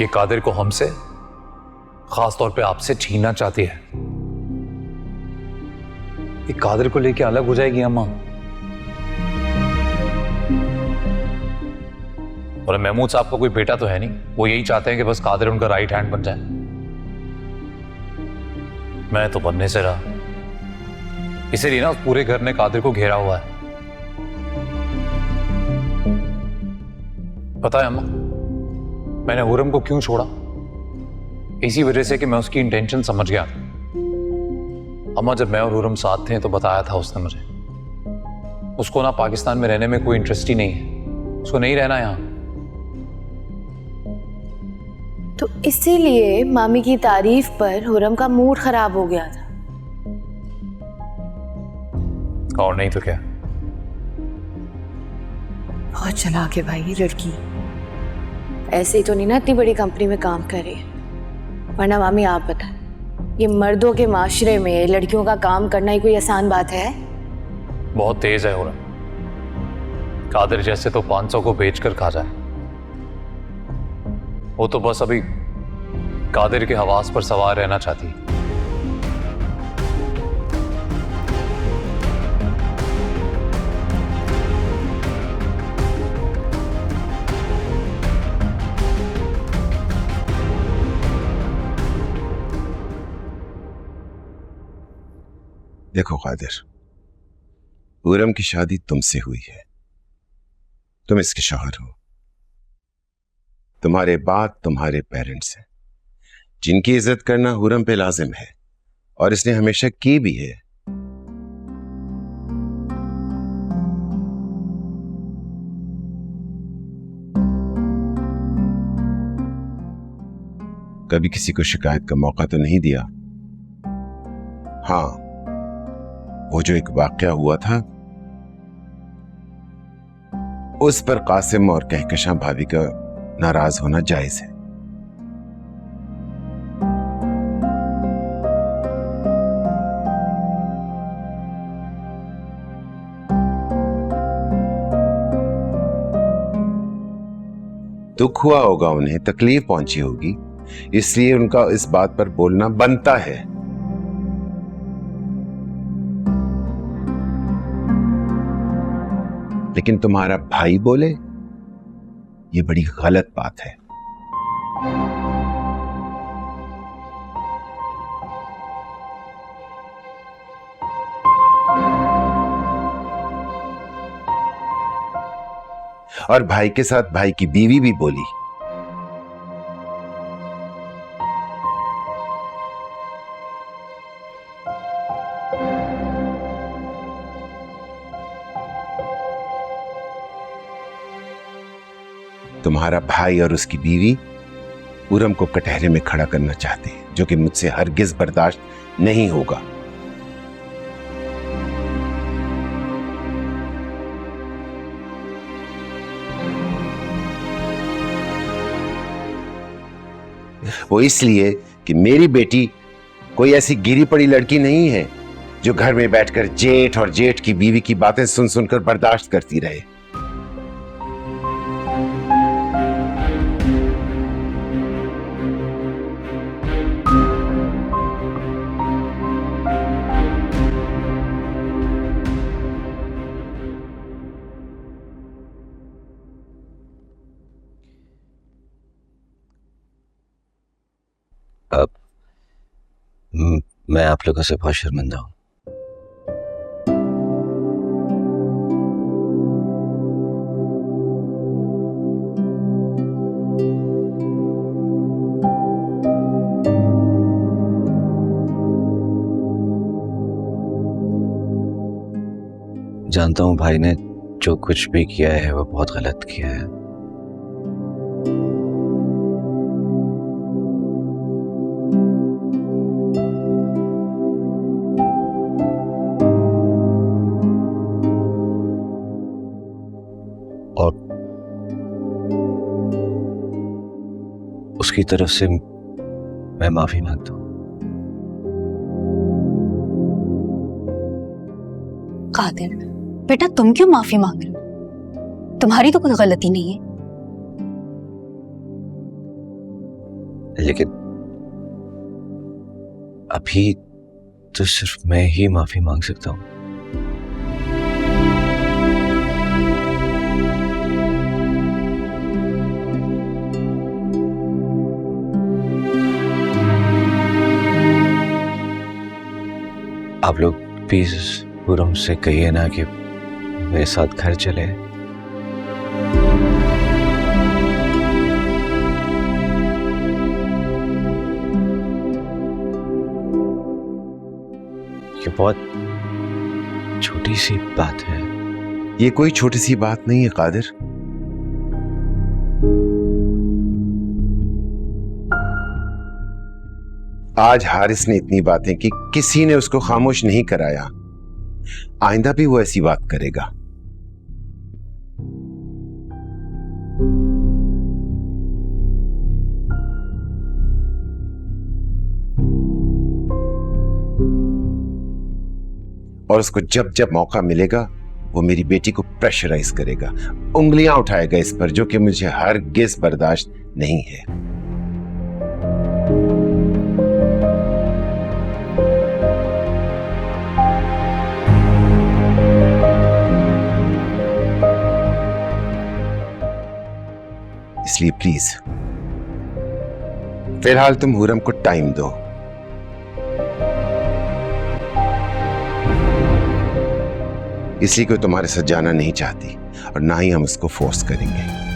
ये कादिर को हमसे, खास तौर पे आपसे छीनना चाहती है। ये कादिर को लेके अलग हो जाएगी अम्मा। और महमूद साहब का कोई बेटा तो है नहीं, वो यही चाहते हैं कि बस कादिर उनका राइट हैंड बन जाए। मैं तो बनने से रहा, इसीलिए ना उस पूरे घर ने कादिर को घेरा हुआ है। पता है अम्मा, मैंने हुरम को क्यों छोड़ा? इसी वजह से कि मैं उसकी इंटेंशन समझ गया। अम्मा, जब मैं और हुरम साथ थे तो बताया था उसने मुझे, उसको ना पाकिस्तान में रहने में कोई इंटरेस्ट ही नहीं है, उसको नहीं रहना यहां। तो इसीलिए मामी की तारीफ पर हुरम का मूड खराब हो गया था। और नहीं तो क्या। बहुत चालाक है भाई ये लड़की। ऐसे ही तो नहीं ना इतनी बड़ी कंपनी में काम कर रही है, वरना मामी आप बताएं, ये मर्दों के माशरे में लड़कियों का काम करना ही कोई आसान बात है? बहुत तेज है हुरम, कादिर जैसे तो 500 को बेचकर खा जाए। वो तो बस अभी कादिर के हवास पर सवार रहना चाहती है। देखो कादिर, हुरम की शादी तुमसे हुई है, तुम इसके शौहर हो। तुम्हारे बाद तुम्हारे पेरेंट्स हैं, जिनकी इज्जत करना हुरम पे लाजिम है और इसने हमेशा की भी है। कभी किसी को शिकायत का मौका तो नहीं दिया। हाँ, वो जो एक वाकया हुआ था उस पर कासिम और कहकशां भाभी का नाराज होना जायज है। दुख हुआ होगा, उन्हें तकलीफ पहुंची होगी, इसलिए उनका इस बात पर बोलना बनता है। लेकिन तुम्हारा भाई बोले, ये बड़ी गलत बात है। और भाई के साथ भाई की बीवी भी बोली। तुम्हारा भाई और उसकी बीवी हुरम को कटहरे में खड़ा करना चाहते हैं, जो कि मुझसे हरगिज बर्दाश्त नहीं होगा। वो इसलिए कि मेरी बेटी कोई ऐसी गिरी पड़ी लड़की नहीं है जो घर में बैठकर जेठ और जेठ की बीवी की बातें सुन सुनकर बर्दाश्त करती रहे। अब मैं आप लोगों से बहुत शर्मिंदा हूं। जानता हूं भाई ने जो कुछ भी किया है वो बहुत गलत किया है। और उसकी तरफ से मैं माफी मांगता हूं। कादिर बेटा, तुम क्यों माफी मांग रहे हो? तुम्हारी तो कोई गलती नहीं है। लेकिन अभी तो सिर्फ मैं ही माफी मांग सकता हूं। आप लोग प्लीज खुरम से कहिए ना कि मेरे साथ घर चले। ये बहुत छोटी सी बात है। ये कोई छोटी सी बात नहीं है कादिर। आज हारिस ने इतनी बातें की, किसी ने उसको खामोश नहीं कराया। आइंदा भी वो ऐसी बात करेगा। और उसको जब जब मौका मिलेगा वो मेरी बेटी को प्रेशराइज करेगा, उंगलियां उठाएगा इस पर, जो कि मुझे हरगिज़ बर्दाश्त नहीं है। इसलिए प्लीज फिलहाल तुम हुरम को टाइम दो। इसलिए कोई तुम्हारे साथ जाना नहीं चाहती और ना ही हम उसको फोर्स करेंगे।